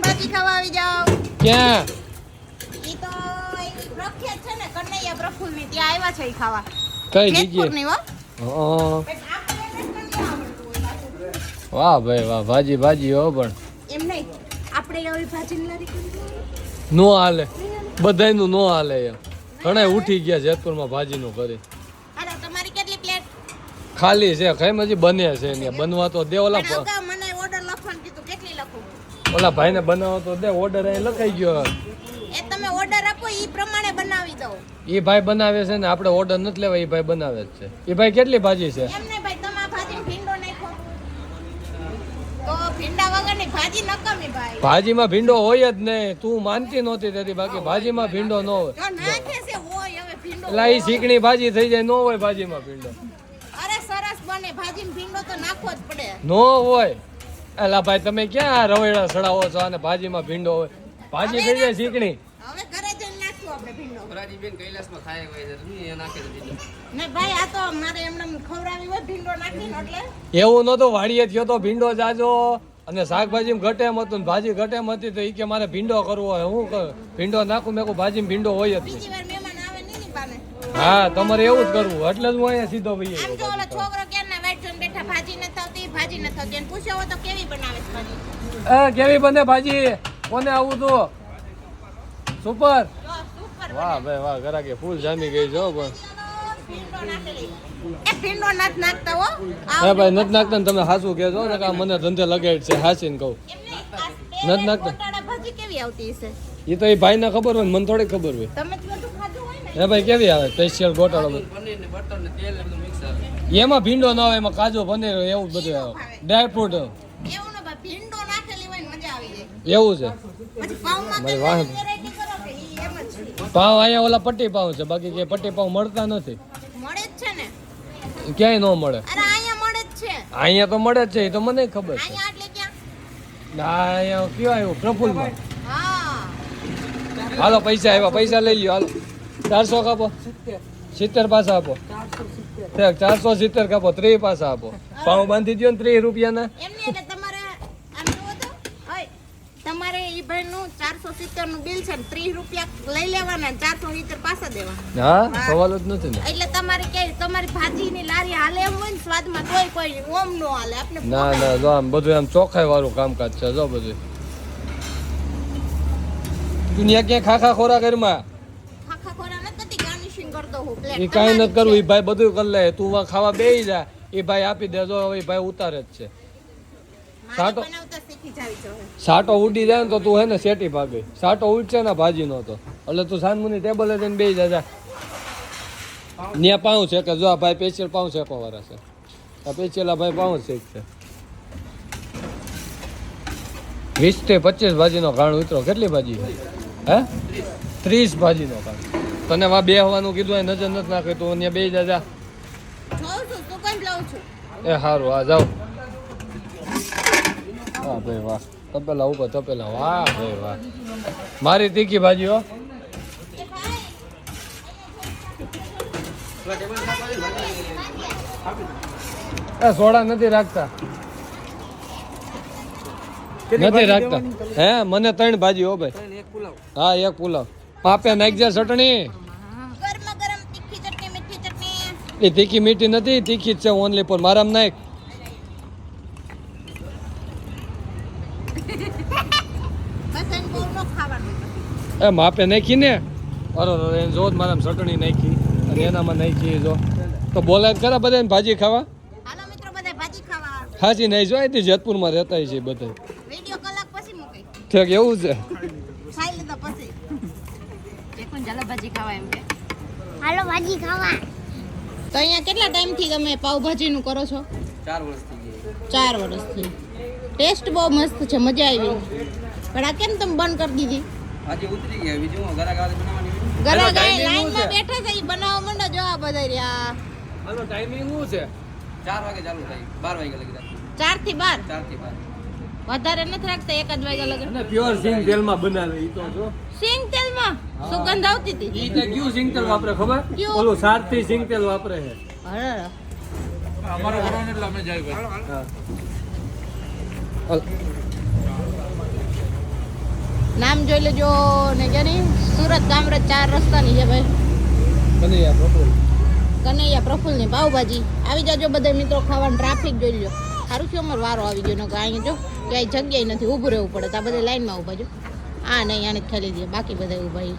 ભાજી ખાવા આવી જાઓ. ક્યાં? ઈ તો પ્રખ્યાત છે ને કનૈયા પ્રફુલ્લની ત્યાં આવ્યા છે ઈ ખાવા. કઈ જેતપુરની હો. જગ્યાએ? વાહ ભાઈ વાહ, ભાજી ભાજી હો. પણ એમ નહીં, આપણે આવી ભાજીની લારી કરી નો હાલે, બધાયનું નો હાલે એમ. ઘણા ઉઠી ગયા જેતપુરમાં ભાજીનું કરી. અરે તમારી કેટલી પ્લેટ? ખાલી છે, ખાઈ હજી બને છે ને બનવા તો દે. ઓલા પણ અગાઉ મને ઓર્ડર લખવાનું કીધું, કેટલી લખું? ઓલા ભાઈને બનાવવા તો દે, ઓર્ડર અહીં લખાઈ ગયો. એ તમે ઓર્ડર આપો ઈ પ્રમાણે બનાવી દઉં. એ ભાઈ બનાવે છે ને, આપણે ઓર્ડર નથી લેવા, એ ભાઈ બનાવે જ છે. એ ભાઈ કેટલી ભાજી છે? એમ નહીં ભાઈ, તમારા ભાજી ભીંડો નાખો તો ભીંડા વગરની ભાજી નકામી ભાઈ. ભાજીમાં ભીંડો હોય જ નહીં. તું માનતી નહોતી તેથી, બાકી ભાજીમાં ભીંડો ન હોય. જો નાખે છે હોય હવે ભીંડો. એટલે એ શીકણી ભાજી થઈ જાય, ન હોય ભાજીમાં ભીંડો. અરે સરસ બને, ભાજીમાં ભીંડો તો નાખવો જ પડે. નો હોય. એલા ભાઈ તમે ક્યાં રવેડા સડાવો છો અને ભાજીમાં ભીંડો હોય? ભાજી થઈ જાય શીકણી. હવે ઘરે જઈને નાખશું આપણે ભીંડો. રાજીબેન કૈલાસમાં ખાય હોય છે એ નાખે છે બીજો. ને ભાઈ આ તો મારે એમને ખવડાવી હોય ભીંડો નાખીને એટલે એવું નહોતું, વાડીએ થયો તો ભીંડો જાજો અને શાકભાજી ઘટે એમ હતું ને ભાજી ઘટે એમ હતી, તો એ કે મારે ભીંડો કરવો હોય. હું ભીંડો નાખું, મેં કહું ભાજીમાં ભીંડો હોય જ નહીં. બીજી વાર મહેમાન આવે નહીં ની પાને. હા, તમારે એવું જ કરવું, એટલે જ હું અહીંયા સીધો ભાઈ. આમ જો ઓલો છોકરો ક્યારના વાઈટ જોઈને બેઠા, ભાજી નથી થતી, ભાજી નથી થતી. એને પૂછ્યો હોય તો કેવી બનાવે છે ભાજી? કેવી બને ભાજી? કોને આવું તું? સુપર. જો સુપર વાહ ભાઈ વાહ, ઘરાકે ફૂલ જામી ગઈ છો. પણ ભીંડો નાખેલી. એ ભીંડો નથી નાખતા હો. હે ભાઈ નથી નાખતા ને, તમે હાસું કહેજો ને કે આ મને ધંધે લગાડ છે, હાસીને કહું. એમને નથી નાખતા. ગોટાળા ભાજી કેવી આવતી હશે? એ તો એ ભાઈને ખબર હોય, મને થોડી ખબર હોય. તમે જ બધું ખાધું હોય ને. હે ભાઈ કેવી આવે સ્પેશિયલ ગોટાળો? પનીર ને બટર ને તેલ ને બધું મિક્સ આવે. એમાં ભીંડો ના હોય, એમાં કાજુ પનીર એવું બધું આવે, ડ્રાય ફ્રૂટ એવું ને ભાઈ, ભીંડો નાખેલી હોય ને મજા આવી જાય. એવું છે. પછી પાવમાં ભાઈ કઈ વાહ. વેરાયટી કરો કે ઈ એમ જ છે? પાવ અહીંયા ઓલા પટ્ટી પાવ છે, બાકી કે પટ્ટી પાવ મળતા નથી. મળે જ છે ને. ક્યાંય ન મળે. અરે અહીંયા મળે જ છે. અહીંયા તો મળે જ છે, એ તો મને ખબર છે. અહીંયા એટલે ક્યાં? ના, અહીંયા કયો આવ્યું પ્રફુલમાં. હા. હાલો પૈસા આવ્યા, પૈસા લઈ લ્યો. હાલો 400 કાપો, 70 પાછા આપો. 470 કાપો, 30 પાછા આપો. પાવ બાંધી દો ને 30 રૂપિયાના. એમને એટલે તમારે આમ જુઓ તો ઓય તમારે ઈ ભાઈનું 470 નું બિલ છે ને 30 રૂપિયા લઈ લેવાના ને 470 પાછા દેવાના. હા, સવાલ જ નથી ને. એટલે તમારે કે તમારી ભાજીની લારી હાલે એમ હોય ને સ્વાદમાં તોય કોઈ ઓમ નો હાલે. આપણે ના ના, જો આમ બધું આમ ચોખ્ખાઈ વાળું કામકાજ છે. જો બધું દુનિયા ક્યાં ખાખા ખોરા ઘરમાં ખાખા ખોરા નથી કરતી, ગાર્નિશિંગ કરતો હું એ પ્લેટ. કાંઈ નથી કરવું. એ ભાઈ બધું કરી લે, તું વા ખાવા બેસી જા, એ ભાઈ આપી દેજો. એ ભાઈ ઉતારે જ છે. સાટો બનાવતા શીખી જાવી જોઈએ. સાટો ઉડી જાય ને તો તું હે ને શેટી ભાગે. સાટો ઉડશે ને ભાજી નો તો, એટલે તું સાનમુની ટેબલે જઈને બેસી જા. ત્યાં પાઉં છે કે જો આ ભાઈ સ્પેશિયલ પાઉં શેકો વાળા છે. આ સ્પેશિયલ આ ભાઈ પાઉં શેક છે. 20 થી 25 ભાજીનો ઘાણ ઉતરો. કેટલી ભાજી છે? હે 30 ભાજીનો ઘાણ. તને વા બેહવાનું કીધું, હોય નજર નથી નાખી, તું અહીંયા બેસી જા. જોઉં છું તો કોઈ લઉં છું. એ સારું, આ જાઓ. વાહ ભાઈ વાહ, તપેલા ઉપર તપેલા. વાહ ભાઈ વાહ, મારી તીખી ભાજી હો. એ ભાઈ એ સોડા નથી રાખતા, નથી રાખતા. હે મને 3 ભાજી હો ભાઈ. એક પુલાવ. હા, એક પુલાવ. પાપે નાખજે ચટણી. ગરમા ગરમ તીખી ચટણી, મીઠી ચટણી. એ તીખી મીઠી નથી, તીખી જ છે ઓનલી પર. મારામાં નાખ. બસ એને બહુ ન ખાવાનું. એ માપે નાખી ને. અરે જો જ મારામાં ચટણી નાખી અને એનામાં નાખી. જો તો બોલાય જ ખરા બધા ભાજી ખાવા. હાલો મિત્રો બધા ભાજી ખાવા. હાજી નહીં જો અહીંથી જેતપુરમાં રહેતા છે બધા. વિડિયો કલાક પછી મૂકી. ઠીક, એવું છે. ખાઈ લીધા પછી. એકું ચાલો ભાજી ખાવા એમ કે. હાલો ભાજી ખાવા. તો અહીંયા કેટલા ટાઈમથી તમે પાવભાજીનું કરો છો? 4 વર્ષ થઈ ગયા. 4 વર્ષથી. ટેસ્ટ બહુ મસ્ત છે, મજા આવી. પણ આ કેમ તમે બંધ કરી દીધી? આજે ઉતરી ગયા બીજું હું ઘરા ગાળે બનાવવાની. ઘરે ગઈ લાઈનમાં બેઠા છે, ઈ બનાવવા માંડો જો આ બધા રહ્યા. હાલો ટાઈમિંગ શું છે? 4 વાગે ચાલુ થાય, 12 વાગે લગી 4 થી 12. 4 થી 12. વધારે નથી રાખતા, 1 જ વાગ્યા લગન. અને પ્યોર સિંગ તેલમાં બનાવે. ઈ તો જો સિંગ તેલમાં સુગંધ આવતી હતી. ઈ તે ક્યુ સિંગ તેલ વાપરે ખબર? ક્યું? ઓલું સારથી સિંગ તેલ વાપરે છે. અરે અમારો ઘરનો એટલે અમે જાય ભાઈ. હા. નામ જોઈ લેજો ને કે નહીં સુરત કામરેજ 4 રસ્તાની છે ભાઈ. કનૈયા પ્રફુલ. કનૈયા પ્રફુલ્લની પાવભાજી. આવી જાજો બધા મિત્રો ખાવાનું. ટ્રાફિક જોઈ લો. સારું થયું અમારો વારો આવી ગયો. નકર અહીંયા જો ક્યાંય જગ્યાએ નથી, ઊભું રહેવું પડે. તો આ બધા લાઈનમાં ઊભા જો. આ નહીં આને જ ખાઈ લીધી, બાકી બધા ઊભા છે.